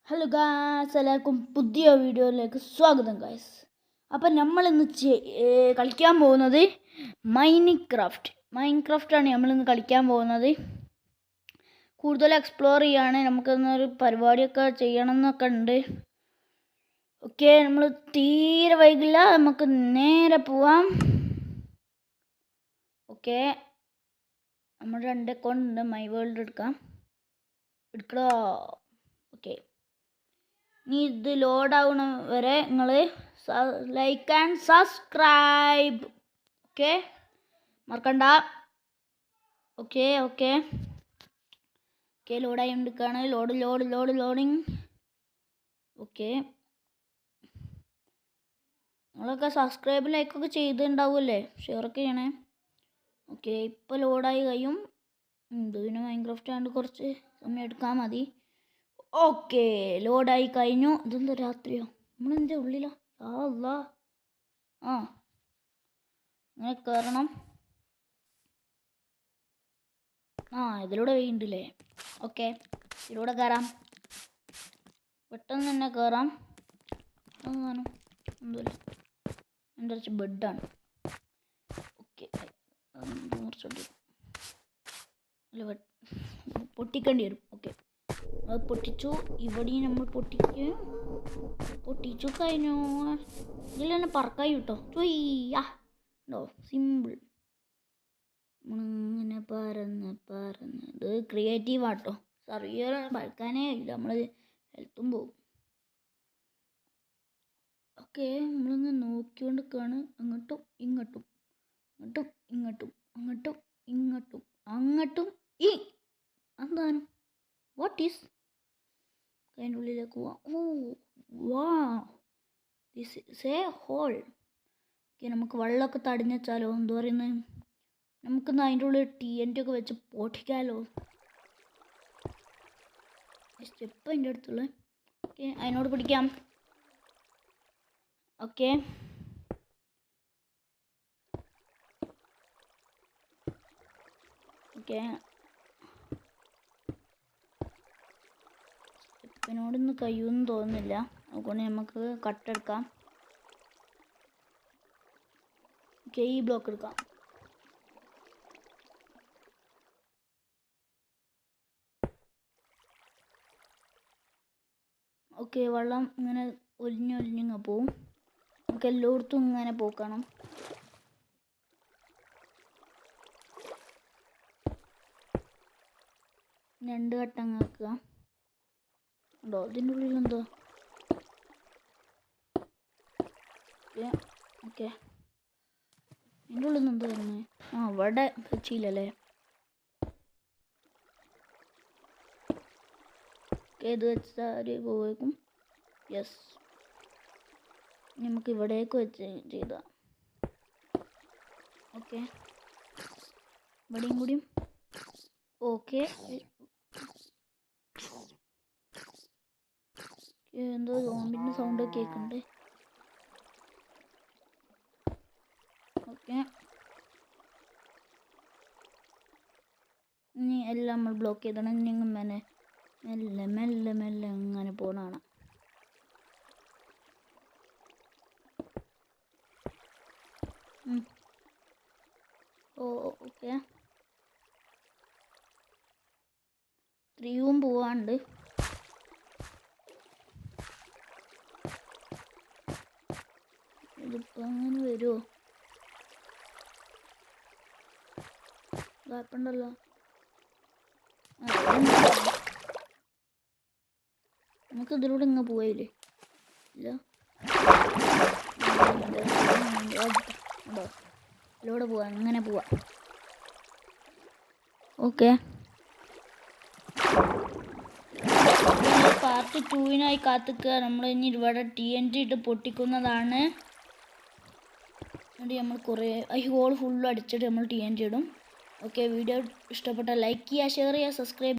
Hello guys, എല്ലാവർക്കും പുതിയ വീഡിയോയിലേക്ക് സ്വാഗതം ഗായ്സ്. അപ്പം നമ്മളിന്ന് കളിക്കാൻ പോകുന്നത് മൈൻക്രാഫ്റ്റാണ് നമ്മളിന്ന് കളിക്കാൻ പോകുന്നത്. കൂടുതൽ എക്സ്പ്ലോർ ചെയ്യാണ്, നമുക്കിന്നൊരു പരിപാടിയൊക്കെ ചെയ്യണം എന്നൊക്കെ ഉണ്ട്. ഓക്കെ, നമ്മൾ തീരെ വൈകില്ല, നമുക്ക് നേരെ പോവാം. ഓക്കെ, നമ്മൾ 2 അക്കൗണ്ട് ഉണ്ട്. My world എടുക്കടോ. ഓക്കെ, ഇനി ഇത് ലോഡാവണ വരെ നിങ്ങൾ ലൈക്ക് ആൻഡ് സബ്സ്ക്രൈബ്. ഓക്കെ, മറക്കണ്ട. ഓക്കെ ഓക്കെ ഓക്കെ, ലോഡായി എടുക്കുകയാണ്. ലോഡിങ്. ഓക്കെ, നിങ്ങളൊക്കെ സബ്സ്ക്രൈബ് ലൈക്കൊക്കെ ചെയ്തിട്ടുണ്ടാവുമല്ലേ? ഷെയറൊക്കെ ചെയ്യണേ. ഓക്കെ, ഇപ്പോൾ ലോഡായി കഴിയും. പിന്നെ മൈൻക്രാഫ്റ്റ് ആണ്ട് കുറച്ച് സമയം എടുക്കാൻ മതി. ഓക്കെ, ലോഡായി കഴിഞ്ഞു. ഇതെന്താ രാത്രിയോ? നമ്മളെന്താ ഉള്ളിലോ? ഇങ്ങനെ കയറണം. ഇതിലൂടെ വീണ്ടുല്ലേ. ഓക്കെ, ഇതിലൂടെ കയറാം. പെട്ടെന്ന് തന്നെ കയറാം. എന്താ ബെഡാണ്. ഓക്കെ, പൊട്ടിക്കേണ്ടി വരും. ഓക്കെ, അത് പൊട്ടിച്ചു. ഇവിടെയും നമ്മൾ പൊട്ടിച്ചു കഴിഞ്ഞു. ഇതിൽ തന്നെ പറക്കായി കിട്ടോ. ഉണ്ടോ? സിമ്പിൾ. നമ്മളിങ്ങനെ പറന്ന് ഇത് ക്രിയേറ്റീവാട്ടോ. സർവൈവർ പഠിക്കാനേ ഇല്ല, നമ്മൾ ഹെൽത്തും പോവും. ഓക്കെ, നമ്മളിങ്ങനെ നോക്കിക്കൊണ്ടിരിക്കുകയാണ്. അങ്ങോട്ടും ഇങ്ങോട്ടും എന്താണ്? What is? അതിൻ്റെ ഉള്ളിലേക്ക് പോവാം. This is a hole. Okay, നമുക്ക് വെള്ളമൊക്കെ തടഞ്ഞു വെച്ചാലോ? എന്താ പറയുന്നത്? നമുക്കിന്ന് അതിൻ്റെ ഉള്ളിൽ TNT ഒക്കെ വെച്ച് പൊട്ടിക്കാലോ? സ്റ്റെപ്പ് അതിൻ്റെ അടുത്തുള്ള. ഓക്കെ, അതിനോട് പിടിക്കാം. ഓക്കെ, സ്റ്റെപ്പിനോടൊന്നും കഴിയുമെന്ന് തോന്നുന്നില്ല. അതുകൊണ്ട് നമുക്ക് കട്ടെടുക്കാം. ഓക്കെ, ഈ ബ്ലോക്ക് എടുക്കാം. ഓക്കെ, വെള്ളം ഇങ്ങനെ ഒലിഞ്ഞൊലിഞ്ഞിങ്ങ് പോവും. നമുക്ക് എല്ലായിടത്തും ഇങ്ങനെ പോക്കണം. രണ്ട് ഘട്ടം ആക്കുക. ഉണ്ടോ ഇതിൻ്റെ ഉള്ളിൽ എന്തോ? ഓക്കെ, ഇതിൻ്റെ ഉള്ളിൽ നിന്ന് എന്തോ തന്നെ. ഇവിടെ വെച്ചില്ലല്ലേ. ഇത് വെച്ചാൽ പോയേക്കും. യെസ്, നമുക്ക് ഇവിടേക്ക് വെച്ച് ചെയ്താൽ. ഓക്കെ, ഇവിടെയും കൂടിയും. ഓക്കെ, എന്തോ സോമ്പിൻ്റെ സൗണ്ട് കേൾക്കുന്നുണ്ട്. ഓക്കെ, ഇനി എല്ലാം നമ്മൾ ബ്ലോക്ക് ചെയ്തണം. ഇനി മെല്ലെ അങ്ങനെ പോകണം. ഓക്കെ, 3 പോവാണ്ട്. ഇതിപ്പോൾ അങ്ങനെ വരുമോ? കുഴപ്പമുണ്ടല്ലോ. നമുക്ക് ഇതിലൂടെ ഇങ്ങ് പോയില്ലേ? ഇല്ല, ഇതിലൂടെ പോവാ. അങ്ങനെ പോവാ. Okay, part 2 കാത്തിക്കുക. നമ്മൾ ഇനി ഇവിടെ TNT ഇട്ട് പൊട്ടിക്കുന്നതാണ്. എന്നിട്ട് നമ്മൾ കുറേ ഹോൾ ഫുള്ളും അടിച്ചിട്ട് നമ്മൾ TNT ഇടും. ഓക്കെ, വീഡിയോ ഇഷ്ടപ്പെട്ടാൽ ലൈക്ക് ചെയ്യുക, ഷെയർ ചെയ്യുക, സബ്സ്ക്രൈബ്